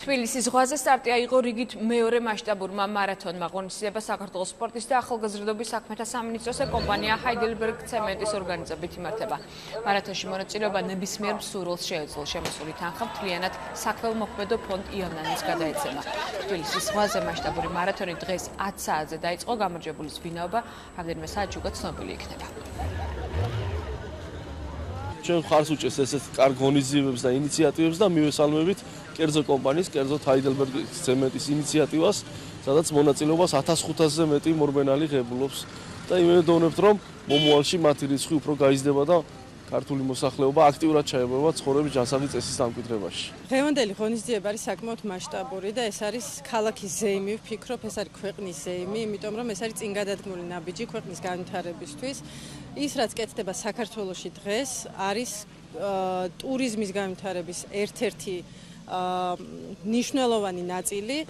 თბილისის ზღვაზე სტარტი აიღო რიგით მეორე მასშტაბურმა მარათონმა. ღონისძიება საქართველოს სპორტის და ახალგაზრდობის საქმეთა სამინისტროს და კომპანია ჰაიდელბერგ ცემენტის ორგანიზებით იმართება. მარათონში მონაწილეობა ნებისმიერ მსურველს შეეძლო. შემოსული თანხა მთლიანად საქველმოქმედო ფონდ იონანის გადაეცემა. თბილისის ზღვაზე მასშტაბური მარათონი დღეს 10 საათზე დაიწყო. გამარჯვებულის ვინაობა რამდენიმე საათში უკვე ცნობილი იქნება. ჩვენ ხარს უჭერს ესეთ კარგ ღონისძიებებს და ინიციატივებს და მივესალმებით კერძო კომპანიის, კერძო ჰაიდელბერგ ცემენტის ინიციატივას, სადაც მონაწილეობას 1500-ზე მეტი მორბენალი ღებულობს და იმედოვნებთ, რომ მომავალში მათი რიცხვი უფრო გაიზრდება და ქართული მოსახლეობა აქტიურად ჩაებება ცხოვრების ჯანსაღი წესის დამკვიდრებაში. დღევანდელი ღონისძიება არის საკმაოდ მასშტაბური და ეს არის ქალაქის ზეიმი, ვფიქრობ, ეს არის ქვეყნის ზეიმი, იმიტომ რომ ეს არის წინგადადგმული ნაბიჯი ქვეყნის განვითარებისთვის. ის რაც კეთდება საქართველოში დღეს არის ტურიზმის განვითარების ერთ-ერთი მნიშვნელოვანი ნაწილი.